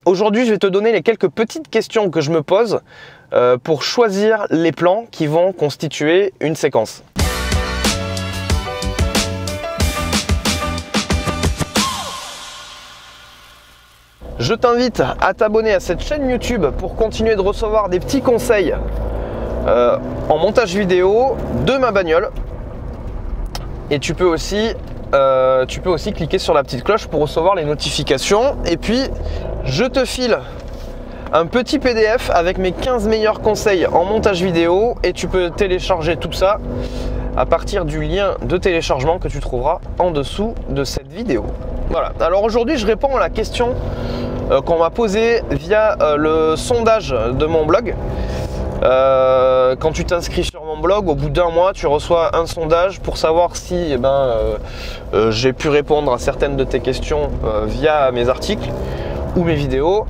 Aujourd'hui, je vais te donner les quelques petites questions que je me pose pour choisir les plans qui vont constituer une séquence. Je t'invite à t'abonner à cette chaîne YouTube pour continuer de recevoir des petits conseils en montage vidéo de ma bagnole. Et tu peux aussi cliquer sur la petite cloche pour recevoir les notifications. Et puis, je te file un petit PDF avec mes 15 meilleurs conseils en montage vidéo. Et tu peux télécharger tout ça à partir du lien de téléchargement que tu trouveras en dessous de cette vidéo. Voilà. Alors aujourd'hui, je réponds à la question qu'on m'a posée via le sondage de mon blog. Quand tu t'inscris sur mon blog, au bout d'un mois, tu reçois un sondage pour savoir si j'ai pu répondre à certaines de tes questions via mes articles ou mes vidéos.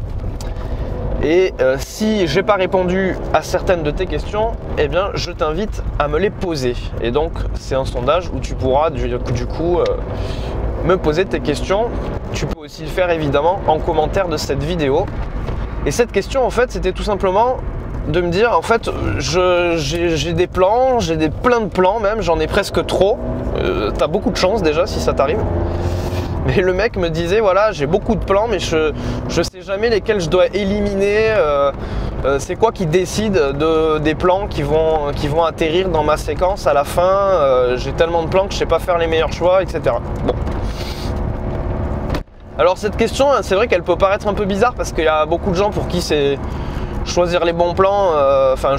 Et si j'ai pas répondu à certaines de tes questions, eh bien, je t'invite à me les poser. Et donc, c'est un sondage où tu pourras du coup me poser tes questions. Tu peux aussi le faire évidemment en commentaire de cette vidéo. Et cette question, en fait, c'était tout simplement de me dire, en fait, j'ai des plans, plein de plans même, j'en ai presque trop. T'as beaucoup de chance déjà si ça t'arrive. Mais le mec me disait, voilà, j'ai beaucoup de plans, mais je sais jamais lesquels je dois éliminer. C'est quoi qui décide des plans qui vont atterrir dans ma séquence à la fin. J'ai tellement de plans que je sais pas faire les meilleurs choix, etc. Bon. Alors cette question, c'est vrai qu'elle peut paraître un peu bizarre parce qu'il y a beaucoup de gens pour qui c'est choisir les bons plans,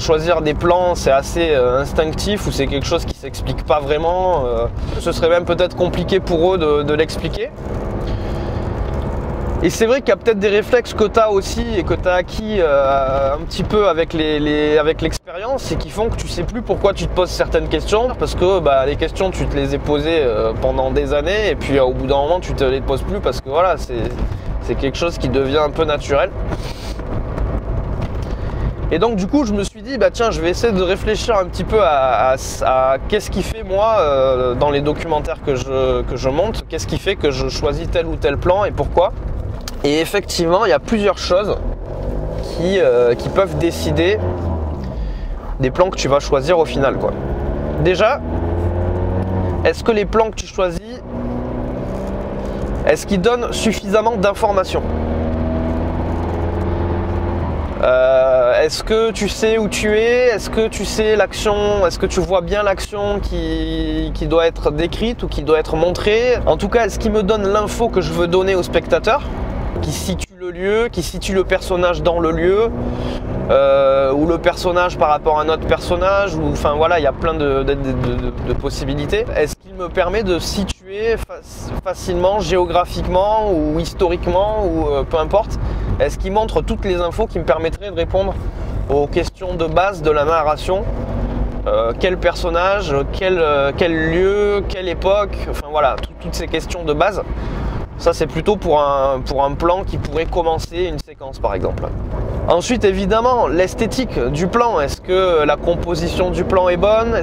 choisir des plans, c'est assez instinctif ou c'est quelque chose qui s'explique pas vraiment. Ce serait même peut-être compliqué pour eux de l'expliquer. Et c'est vrai qu'il y a peut-être des réflexes que tu as aussi et que tu as acquis un petit peu avec l'expérience et qui font que tu sais plus pourquoi tu te poses certaines questions parce que les questions tu te les ai posées pendant des années et puis au bout d'un moment tu te les poses plus parce que voilà, c'est quelque chose qui devient un peu naturel. Et donc du coup je me suis dit tiens, je vais essayer de réfléchir un petit peu à qu'est-ce qui fait moi dans les documentaires que je monte, qu'est-ce qui fait que je choisis tel ou tel plan et pourquoi. Et effectivement il y a plusieurs choses qui peuvent décider des plans que tu vas choisir au final, quoi. Déjà, est-ce que les plans que tu choisis, est-ce qu'ils donnent suffisamment d'informations ? Est-ce que tu sais où tu es? Est-ce que tu sais l'action? Est-ce que tu vois bien l'action qui doit être décrite ou qui doit être montrée? En tout cas, est-ce qu'il me donne l'info que je veux donner au spectateur? Qui situe le lieu, qui situe le personnage dans le lieu, ou le personnage par rapport à un autre personnage, ou enfin voilà, il y a plein de possibilités. Est-ce qu'il me permet de situer facilement, géographiquement ou historiquement, ou peu importe? Est-ce qu'il montre toutes les infos qui me permettraient de répondre aux questions de base de la narration? Quel personnage, quel lieu, quelle époque, enfin voilà, toutes ces questions de base. Ça c'est plutôt pour un plan qui pourrait commencer une séquence par exemple. Ensuite évidemment l'esthétique du plan, est-ce que la composition du plan est bonne?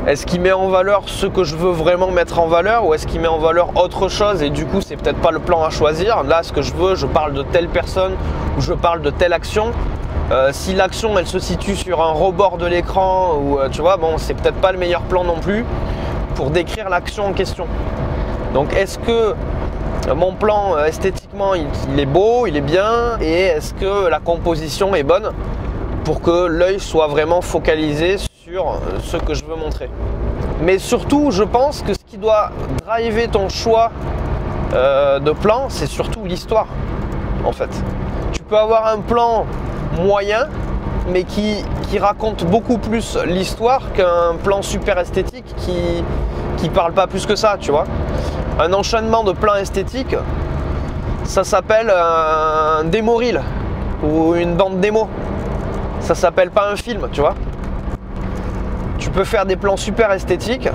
Est-ce qu'il met en valeur ce que je veux vraiment mettre en valeur ou est-ce qu'il met en valeur autre chose et du coup c'est peut-être pas le plan à choisir? Là ce que je veux, je parle de telle personne ou je parle de telle action. Si l'action elle se situe sur un rebord de l'écran ou tu vois, bon c'est peut-être pas le meilleur plan non plus pour décrire l'action en question. Donc est-ce que mon plan esthétiquement il est beau, il est bien et est-ce que la composition est bonne pour que l'œil soit vraiment focalisé sur ce que je veux montrer. Mais surtout je pense que ce qui doit driver ton choix de plan, c'est surtout l'histoire en fait. Tu peux avoir un plan moyen mais qui raconte beaucoup plus l'histoire qu'un plan super esthétique qui parle pas plus que ça, tu vois. Un enchaînement de plans esthétiques, ça s'appelle un démo reel ou une bande démo. Ça s'appelle pas un film, tu vois. Tu peux faire des plans super esthétiques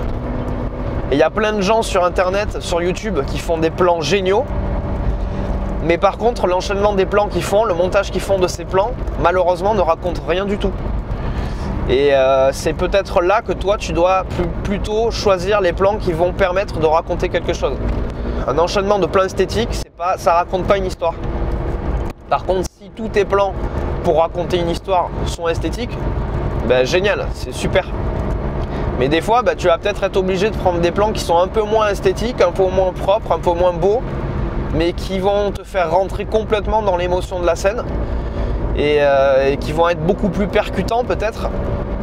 et il y a plein de gens sur internet, sur YouTube qui font des plans géniaux. Mais par contre, l'enchaînement des plans qu'ils font, le montage qu'ils font de ces plans, malheureusement ne raconte rien du tout. Et c'est peut-être là que toi, tu dois plutôt choisir les plans qui vont permettre de raconter quelque chose. Un enchaînement de plans esthétiques, c'est ça raconte pas une histoire. Par contre, si tous tes plans pour raconter une histoire sont esthétiques, ben génial, c'est super. Mais des fois, tu vas peut-être être obligé de prendre des plans qui sont un peu moins esthétiques, un peu moins propres, un peu moins beaux, mais qui vont te faire rentrer complètement dans l'émotion de la scène et qui vont être beaucoup plus percutants peut-être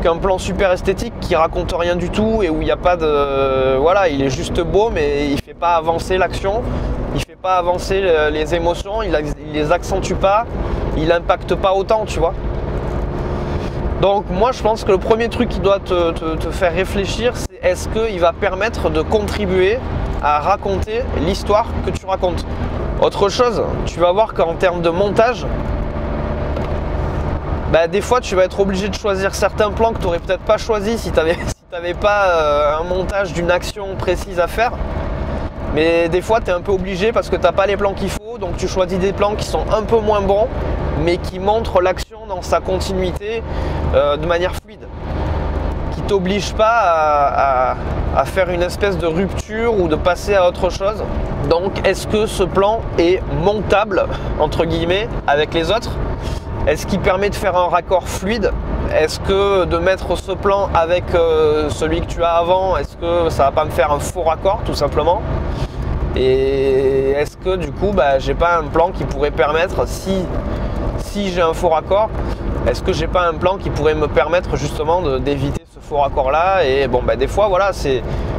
qu'un plan super esthétique qui raconte rien du tout et où il n'y a pas de... Voilà, il est juste beau, mais il ne fait pas avancer l'action, il ne fait pas avancer les émotions, il les accentue pas, il n'impacte pas autant, tu vois. Donc moi je pense que le premier truc qui doit te faire réfléchir, c'est est-ce qu'il va permettre de contribuer à raconter l'histoire que tu racontes. Autre chose, tu vas voir qu'en termes de montage, des fois tu vas être obligé de choisir certains plans que tu n'aurais peut-être pas choisi si tu n'avais pas un montage d'une action précise à faire. Mais des fois tu es un peu obligé parce que tu n'as pas les plans qu'il faut, donc tu choisis des plans qui sont un peu moins bons, mais qui montrent l'action dans sa continuité de manière fluide, qui ne t'oblige pas à faire une espèce de rupture ou de passer à autre chose. Donc est-ce que ce plan est montable entre guillemets avec les autres? Est-ce qu'il permet de faire un raccord fluide? Est-ce que de mettre ce plan avec celui que tu as avant, est-ce que ça va pas me faire un faux raccord tout simplement? Et est-ce que du coup j'ai pas un plan qui pourrait permettre, si j'ai un faux raccord, est-ce que j'ai pas un plan qui pourrait me permettre justement d'éviter ce faux raccord là? Et bon des fois voilà,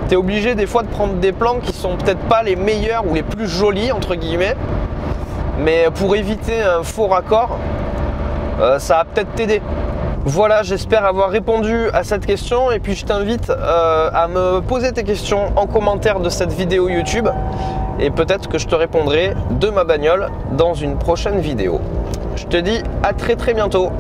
t'es obligé des fois de prendre des plans qui sont peut-être pas les meilleurs ou les plus jolis entre guillemets, mais pour éviter un faux raccord, ça va peut-être t'aider. Voilà, j'espère avoir répondu à cette question et puis je t'invite à me poser tes questions en commentaire de cette vidéo YouTube et peut-être que je te répondrai de ma bagnole dans une prochaine vidéo. Je te dis à très bientôt.